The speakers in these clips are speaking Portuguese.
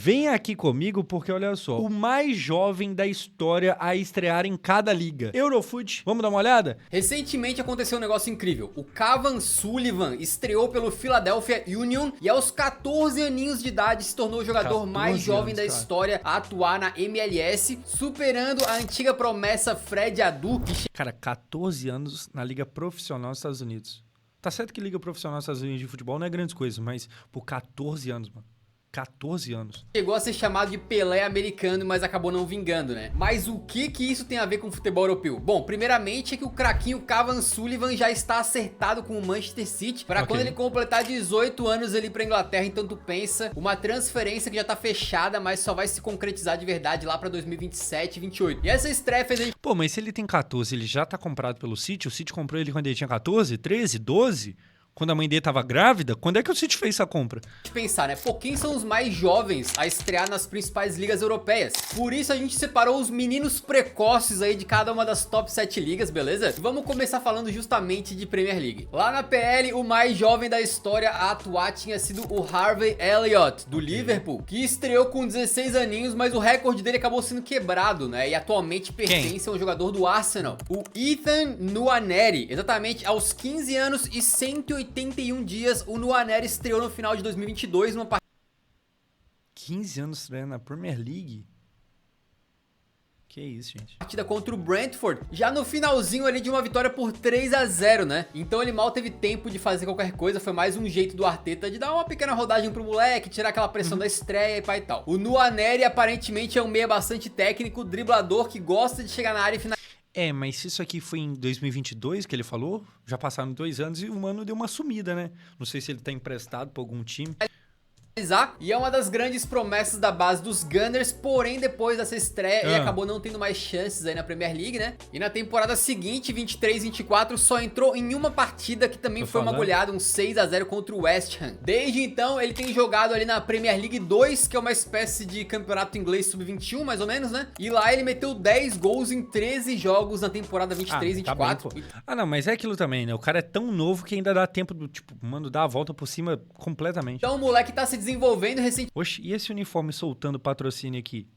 Venha aqui comigo porque, olha só, o mais jovem da história a estrear em cada liga. Eurofoot, vamos dar uma olhada? Recentemente aconteceu um negócio incrível. O Kevin Sullivan estreou pelo Philadelphia Union e aos 14 aninhos de idade se tornou o jogador mais jovem da história a atuar na MLS, superando a antiga promessa Fred Adu. Cara, 14 anos na liga profissional dos Estados Unidos. Tá certo que liga profissional dos Estados Unidos de futebol não é grandes coisas, mas por 14 anos, mano. 14 anos. Chegou a ser chamado de Pelé americano, mas acabou não vingando, né? Mas o que isso tem a ver com o futebol europeu? Bom, primeiramente é que o craquinho Kevin Sullivan já está acertado com o Manchester City para quando ele completar 18 anos ele ir pra Inglaterra, então tu pensa, uma transferência que já tá fechada, mas só vai se concretizar de verdade lá pra 2027, 28. E essa estreia fez ele... Pô, mas se ele tem 14, ele já tá comprado pelo City? O City comprou ele quando ele tinha 14, 13, 12? Quando a mãe dele tava grávida? Quando é que o City fez essa compra? Pensar, né? Pô, quem são os mais jovens a estrear nas principais ligas europeias? Por isso a gente separou os meninos precoces aí de cada uma das top 7 ligas, beleza? Vamos começar falando justamente de Premier League. Lá na PL, o mais jovem da história a atuar tinha sido o Harvey Elliott, do Liverpool, que estreou com 16 aninhos, mas o recorde dele acabou sendo quebrado, né? E atualmente pertence a um jogador do Arsenal, o Ethan Nwaneri. Exatamente aos 15 anos e 181 dias, o Nwaneri estreou no final de 2022 numa partida... 15 anos estreando na Premier League? Que isso, gente. Partida contra o Brentford, já no finalzinho ali de uma vitória por 3-0, né? Então ele mal teve tempo de fazer qualquer coisa, foi mais um jeito do Arteta de dar uma pequena rodagem pro moleque, tirar aquela pressão da estreia e pá e tal. O Nwaneri aparentemente é um meia bastante técnico, driblador, que gosta de chegar na área e finalizar. É, mas se isso aqui foi em 2022 que ele falou, já passaram 2 anos e o mano deu uma sumida, né? Não sei se ele tá emprestado pra algum time. E é uma das grandes promessas da base dos Gunners, porém depois dessa estreia ele acabou não tendo mais chances aí na Premier League, né? E na temporada seguinte, 23-24, só entrou em uma partida que também foi uma goleada, um 6-0 contra o West Ham. Desde então ele tem jogado ali na Premier League 2, que é uma espécie de campeonato inglês sub-21 mais ou menos, né? E lá ele meteu 10 gols em 13 jogos na temporada 23-24. Não, mas é aquilo também, né? O cara é tão novo que ainda dá tempo do, tipo, mano, dar a volta por cima completamente. Então o moleque tá se desenvolvendo recentemente. Oxe, e esse uniforme soltando patrocínio aqui?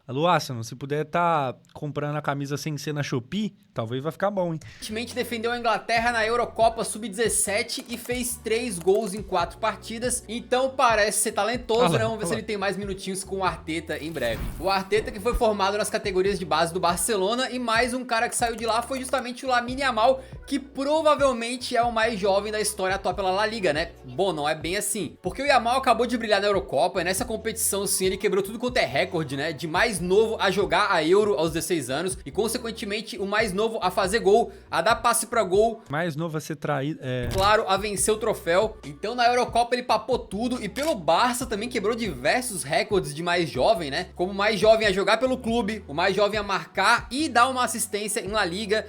Alô, Arsenal, se puder tá comprando a camisa sem ser na Shopee, talvez vai ficar bom, hein? Recentemente defendeu a Inglaterra na Eurocopa Sub-17 e fez 3 gols em 4 partidas. Então parece ser talentoso, né? Vamos ver se ele tem mais minutinhos com o Arteta em breve. O Arteta que foi formado nas categorias de base do Barcelona, e mais um cara que saiu de lá foi justamente o Lamine Yamal, que provavelmente é o mais jovem da história a atuar pela La Liga, né? Bom, não é bem assim, porque o Yamal acabou de brilhar na Eurocopa, e nessa competição sim ele quebrou tudo quanto é recorde, né? De mais novo a jogar a Euro aos 16 anos e consequentemente o mais novo a fazer gol, a dar passe pra gol, mais novo a ser traído, claro, a vencer o troféu. Então na Eurocopa ele papou tudo, e pelo Barça também quebrou diversos recordes de mais jovem, né? Como o mais jovem a jogar pelo clube, o mais jovem a marcar e dar uma assistência em La Liga.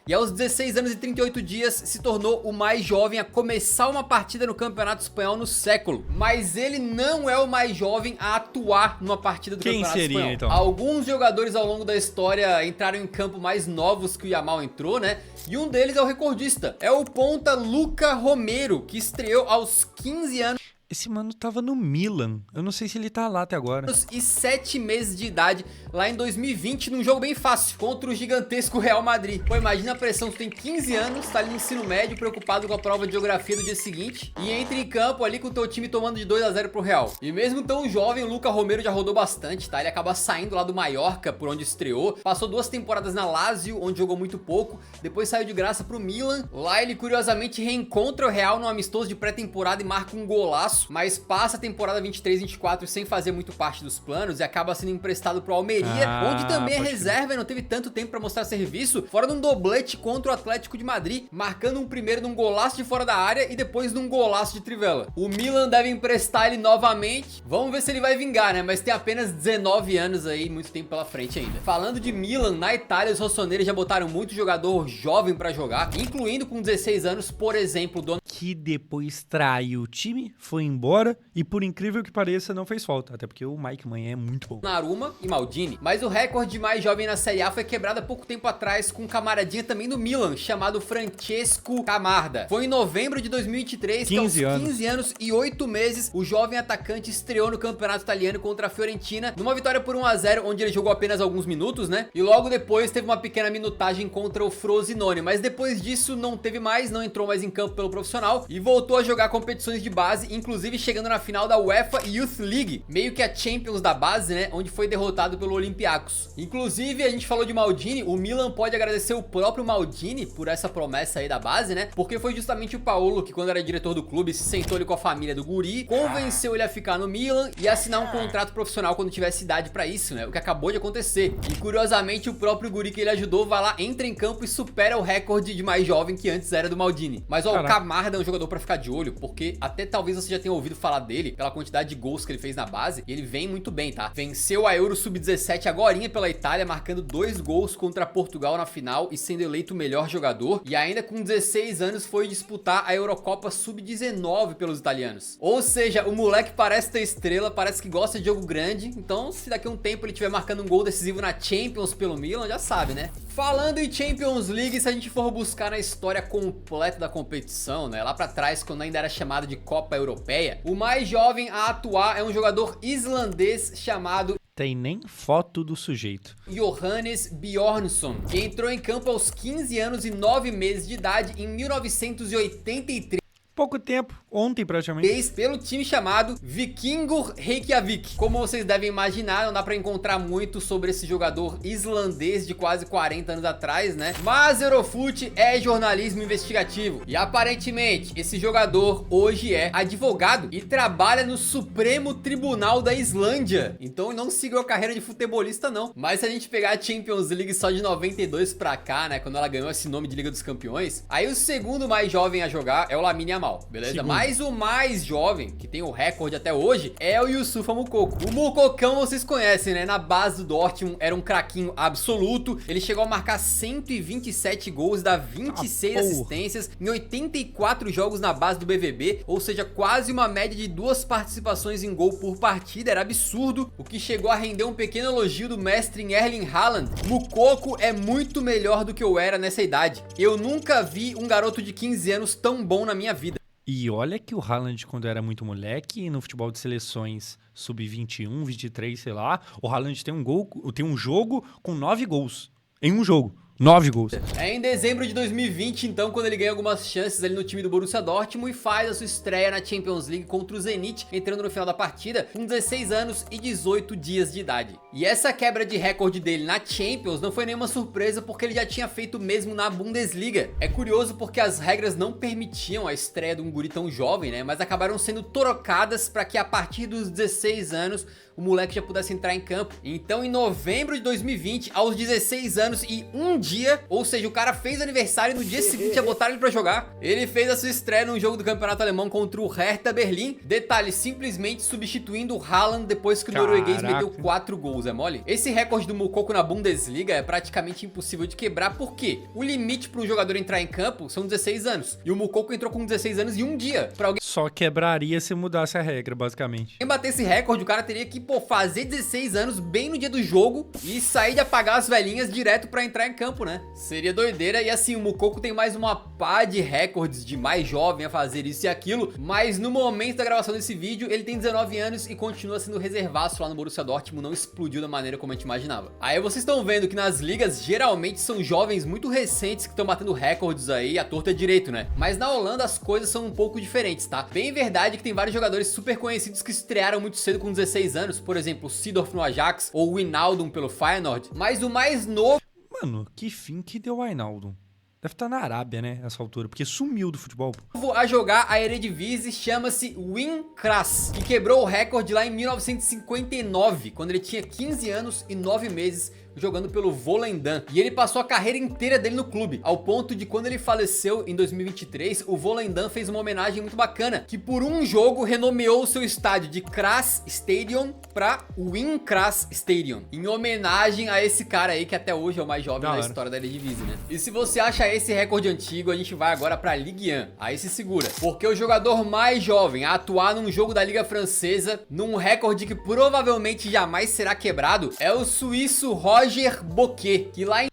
E aos 16 anos e 38 dias se tornou o mais jovem a começar uma partida no Campeonato Espanhol no século. Mas ele não é o mais jovem a atuar numa partida do Campeonato Espanhol. Então? Alguns jogadores ao longo da história entraram em campo mais novos que o Yamal entrou, né? E um deles é o recordista, é o ponta Luca Romero, que estreou aos 15 anos. Esse mano tava no Milan. Eu não sei se ele tá lá até agora. E 7 meses de idade, lá em 2020, num jogo bem fácil, contra o gigantesco Real Madrid. Pô, imagina a pressão, tu tem 15 anos, tá ali no ensino médio, preocupado com a prova de geografia do dia seguinte, e entra em campo ali com o teu time tomando de 2-0 pro Real. E mesmo tão jovem, o Luca Romero já rodou bastante, tá? Ele acaba saindo lá do Mallorca, por onde estreou, passou 2 temporadas na Lazio, onde jogou muito pouco, depois saiu de graça pro Milan. Lá ele curiosamente reencontra o Real num amistoso de pré-temporada e marca um golaço, mas passa a temporada 23-24 sem fazer muito parte dos planos e acaba sendo emprestado pro Almeria, onde também é reserva e não teve tanto tempo pra mostrar serviço, fora de um doblete contra o Atlético de Madrid, marcando um primeiro num golaço de fora da área e depois num golaço de trivela. O Milan deve emprestar ele novamente, vamos ver se ele vai vingar, né? Mas tem apenas 19 anos aí, muito tempo pela frente ainda. Falando de Milan, na Itália os rossoneri já botaram muito jogador jovem pra jogar, incluindo com 16 anos, por exemplo, o dono que depois traiu o time, foi embora e, por incrível que pareça, não fez falta. Até porque o Mike Maignan é muito bom. Donnarumma e Maldini. Mas o recorde de mais jovem na Série A foi quebrado há pouco tempo atrás com um camaradinha também do Milan, chamado Francesco Camarda. Foi em novembro de 2023, que aos 15 anos e 8 meses, o jovem atacante estreou no campeonato italiano contra a Fiorentina, numa vitória por 1 a 0, onde ele jogou apenas alguns minutos, né? E logo depois teve uma pequena minutagem contra o Frosinone, mas depois disso não teve mais, não entrou mais em campo pelo profissional e voltou a jogar competições de base, inclusive chegando na final da UEFA Youth League, meio que a Champions da base, né? Onde foi derrotado pelo Olympiacos. Inclusive, a gente falou de Maldini, o Milan pode agradecer o próprio Maldini por essa promessa aí da base, né? Porque foi justamente o Paolo que, quando era diretor do clube, se sentou ali com a família do guri, convenceu ele a ficar no Milan e assinar um contrato profissional quando tivesse idade pra isso, né? O que acabou de acontecer. E curiosamente, o próprio guri que ele ajudou vai lá, entra em campo e supera o recorde de mais jovem que antes era do Maldini. Mas ó, o Camarda é um jogador pra ficar de olho, porque até talvez você já tenha ouvido falar dele pela quantidade de gols que ele fez na base, e ele vem muito bem, tá? Venceu a Euro Sub-17 agorinha pela Itália, marcando 2 gols contra Portugal na final e sendo eleito o melhor jogador, e ainda com 16 anos foi disputar a Eurocopa Sub-19 pelos italianos. Ou seja, o moleque parece ter estrela, parece que gosta de jogo grande, então se daqui a um tempo ele estiver marcando um gol decisivo na Champions pelo Milan, já sabe, né? Falando em Champions League, se a gente for buscar na história completa da competição, né, lá pra trás, quando ainda era chamado de Copa Europeia, o mais jovem a atuar é um jogador islandês chamado... Tem nem foto do sujeito. Johannes Bjornsson, que entrou em campo aos 15 anos e 9 meses de idade em 1983. Pouco tempo, ontem praticamente. Pelo time chamado Vikingur Reykjavik. Como vocês devem imaginar, não dá pra encontrar muito sobre esse jogador islandês de quase 40 anos atrás, né? Mas Eurofute é jornalismo investigativo. E aparentemente, esse jogador hoje é advogado e trabalha no Supremo Tribunal da Islândia. Então não seguiu a carreira de futebolista não. Mas se a gente pegar a Champions League só de 92 pra cá, né? Quando ela ganhou esse nome de Liga dos Campeões, aí o segundo mais jovem a jogar é o Lamine Yamal. Beleza? Segundo. Mas o mais jovem, que tem o recorde até hoje, é o Youssoufa Moukoko. O Moukokão vocês conhecem, né? Na base do Dortmund era um craquinho absoluto. Ele chegou a marcar 127 gols, dar 26 assistências em 84 jogos na base do BVB, ou seja, quase uma média de 2 participações em gol por partida. Era absurdo, o que chegou a render um pequeno elogio do mestre em Erling Haaland. Moukoko é muito melhor do que eu era nessa idade. Eu nunca vi um garoto de 15 anos tão bom na minha vida. E olha que o Haaland, quando era muito moleque, no futebol de seleções sub-21, 23, sei lá, o Haaland tem um jogo com 9 gols. Em um jogo. 9 gols. É em dezembro de 2020, então, quando ele ganha algumas chances ali no time do Borussia Dortmund e faz a sua estreia na Champions League contra o Zenit, entrando no final da partida com 16 anos e 18 dias de idade. E essa quebra de recorde dele na Champions não foi nenhuma surpresa, porque ele já tinha feito mesmo na Bundesliga. É curioso porque as regras não permitiam a estreia de um guri tão jovem, né? Mas acabaram sendo trocadas para que a partir dos 16 anos o moleque já pudesse entrar em campo. Então, em novembro de 2020, aos 16 anos e um dia, ou seja, o cara fez aniversário e no dia seguinte já botaram ele pra jogar. Ele fez a sua estreia num jogo do campeonato alemão contra o Hertha Berlim. Detalhe, simplesmente substituindo o Haaland depois que o norueguês meteu 4 gols, é mole? Esse recorde do Moukoko na Bundesliga é praticamente impossível de quebrar, porque o limite para um jogador entrar em campo são 16 anos. E o Moukoko entrou com 16 anos e um dia. Pra alguém só quebraria se mudasse a regra, basicamente. Quem bater esse recorde, o cara teria que, pô, fazer 16 anos bem no dia do jogo e sair de apagar as velhinhas direto pra entrar em campo, né? Seria doideira. E assim, o Moukoko tem mais uma pá de recordes de mais jovem a fazer isso e aquilo, mas no momento da gravação desse vídeo, ele tem 19 anos e continua sendo reservaço lá no Borussia Dortmund, não explodiu da maneira como a gente imaginava. Aí vocês estão vendo que nas ligas, geralmente são jovens muito recentes que estão batendo recordes aí, à torta direito, né? Mas na Holanda as coisas são um pouco diferentes, tá? Bem verdade que tem vários jogadores super conhecidos que estrearam muito cedo com 16 anos, por exemplo, o Seedorf no Ajax ou o Wijnaldum pelo Feyenoord, mas o mais novo... Mano, que fim que deu o Wijnaldum? Deve estar na Arábia, né, essa altura, porque sumiu do futebol. A jogar a Eredivisie chama-se Wim Kras, que quebrou o recorde lá em 1959, quando ele tinha 15 anos e 9 meses, jogando pelo Volendam. E ele passou a carreira inteira dele no clube, ao ponto de quando ele faleceu em 2023, o Volendam fez uma homenagem muito bacana, que por um jogo renomeou o seu estádio de Kras Stadium para Win Kras Stadium, em homenagem a esse cara aí que até hoje é o mais jovem da história da Eredivisie, né? E se você acha esse recorde antigo, a gente vai agora pra Ligue 1. Aí se segura, porque o jogador mais jovem a atuar num jogo da Liga Francesa, num recorde que provavelmente jamais será quebrado, é o suíço Roger Boquet, que lá em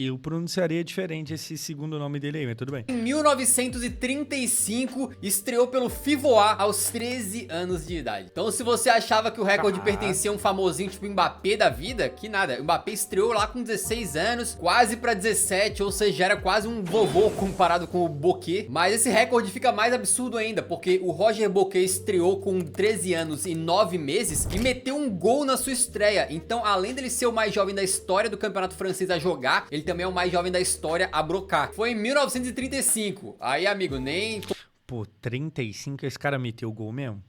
Eu pronunciaria diferente esse segundo nome dele aí, mas tudo bem. Em 1935, estreou pelo Fivoá aos 13 anos de idade. Então, se você achava que o recorde pertencia a um famosinho tipo Mbappé da vida, que nada. O Mbappé estreou lá com 16 anos, quase pra 17, ou seja, era quase um vovô comparado com o Boquet. Mas esse recorde fica mais absurdo ainda, porque o Roger Boquet estreou com 13 anos e 9 meses e meteu um gol na sua estreia. Então, além dele ser o mais jovem da história do campeonato francês a jogar, ele também é o mais jovem da história a brocar. Foi em 1935. Aí, amigo, nem... Pô, 35, esse cara meteu gol mesmo?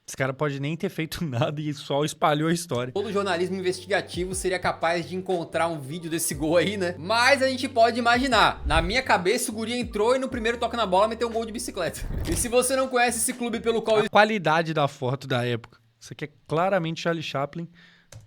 Esse cara pode nem ter feito nada e só espalhou a história. Todo jornalismo investigativo seria capaz de encontrar um vídeo desse gol aí, né? Mas a gente pode imaginar. Na minha cabeça, o guri entrou e no primeiro toque na bola meteu um gol de bicicleta. E se você não conhece esse clube pelo qual... A qualidade da foto da época. Isso aqui é claramente Charlie Chaplin.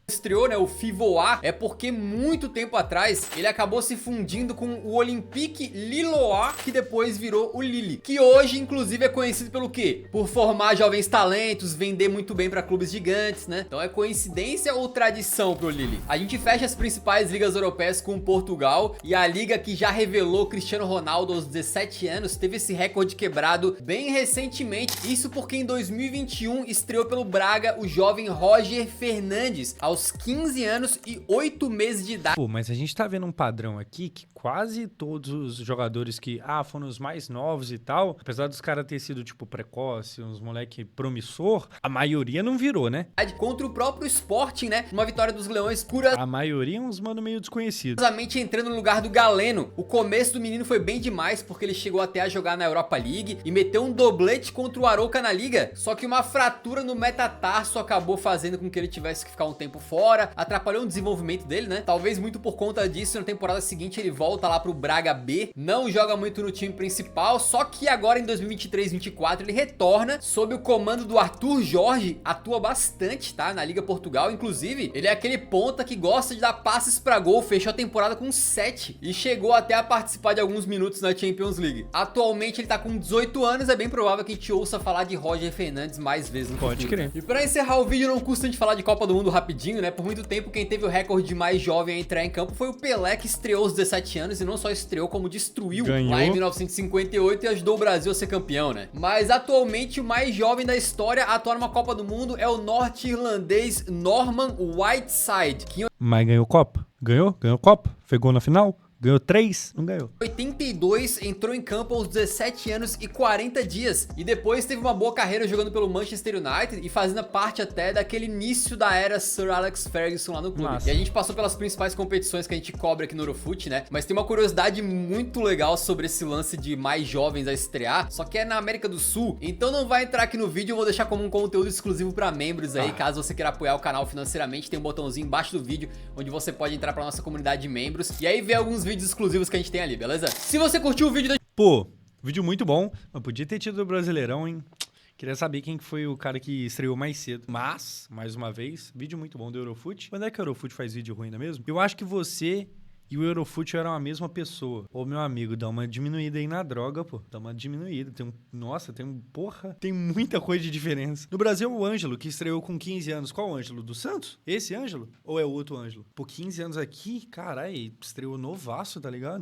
Estreou, né, o Fivoá, é porque muito tempo atrás ele acabou se fundindo com o Olympique Lillois, que depois virou o Lille, que hoje inclusive é conhecido pelo quê? Por formar jovens talentos, vender muito bem para clubes gigantes, né? Então é coincidência ou tradição pro Lille? A gente fecha as principais ligas europeias com Portugal, e a liga que já revelou Cristiano Ronaldo aos 17 anos teve esse recorde quebrado bem recentemente. Isso porque em 2021 estreou pelo Braga o jovem Roger Fernandes, aos 15 anos e 8 meses de idade. Pô, mas a gente tá vendo um padrão aqui que quase todos os jogadores que, foram os mais novos e tal, apesar dos caras ter sido, tipo, precoce, uns moleque promissor, a maioria não virou, né? Contra o próprio Sporting, né? Uma vitória dos Leões curiosamente A maioria é uns mano meio desconhecidos. entrando no lugar do Galeno. O começo do menino foi bem demais, porque ele chegou até a jogar na Europa League e meteu um doblete contra o Arouca na Liga. Só que uma fratura no metatarso acabou fazendo com que ele tivesse que ficar um tempo fora, atrapalhou o desenvolvimento dele, né? Talvez muito por conta disso, na temporada seguinte ele volta lá pro Braga B, não joga muito no time principal, só que agora em 2023-24 ele retorna sob o comando do Arthur Jorge, atua bastante, tá? Na Liga Portugal, inclusive, ele é aquele ponta que gosta de dar passes pra gol, fechou a temporada com 7 e chegou até a participar de alguns minutos na Champions League. Atualmente ele tá com 18 anos, é bem provável que a gente ouça falar de Roger Fernandes mais vezes no Pode futuro. crer. E pra encerrar o vídeo, não custa a gente falar de Copa do Mundo rapidinho, né? Por muito tempo, quem teve o recorde mais jovem a entrar em campo foi o Pelé, que estreou aos 17 anos e não só estreou, como destruiu Ganhou. lá em 1958 e ajudou o Brasil a ser campeão, né? Mas atualmente o mais jovem da história a atuar numa Copa do Mundo é o norte-irlandês Norman Whiteside, que Mas ganhou Copa? Ganhou? Ganhou Copa? Foi gol na final? Ganhou 3? Não ganhou. 82 entrou em campo aos 17 anos e 40 dias e depois teve uma boa carreira jogando pelo Manchester United e fazendo parte até daquele início da era Sir Alex Ferguson lá no clube. Massa. E a gente passou pelas principais competições que a gente cobre aqui no Eurofut, né? Mas tem uma curiosidade muito legal sobre esse lance de mais jovens a estrear, só que é na América do Sul, então não vai entrar aqui no vídeo, eu vou deixar como um conteúdo exclusivo para membros aí, caso você queira apoiar o canal financeiramente, tem um botãozinho embaixo do vídeo onde você pode entrar para nossa comunidade de membros e aí ver alguns vídeos exclusivos que a gente tem ali, beleza? Se você curtiu o vídeo, Pô, vídeo muito bom, mas podia ter tido o Brasileirão, hein? Queria saber quem foi o cara que estreou mais cedo. Mas, mais uma vez, vídeo muito bom do Eurofut. Quando é que o Eurofut faz vídeo ruim, não é mesmo? Eu acho que você e o Eurofut eram a mesma pessoa. Ô, meu amigo, dá uma diminuída aí na droga, pô. Dá uma diminuída. Nossa, tem muita coisa de diferença. No Brasil, o Ângelo, que estreou com 15 anos. Qual o Ângelo? Do Santos? Esse Ângelo? Ou é o outro Ângelo? Pô, 15 anos aqui, caralho, estreou novaço, tá ligado?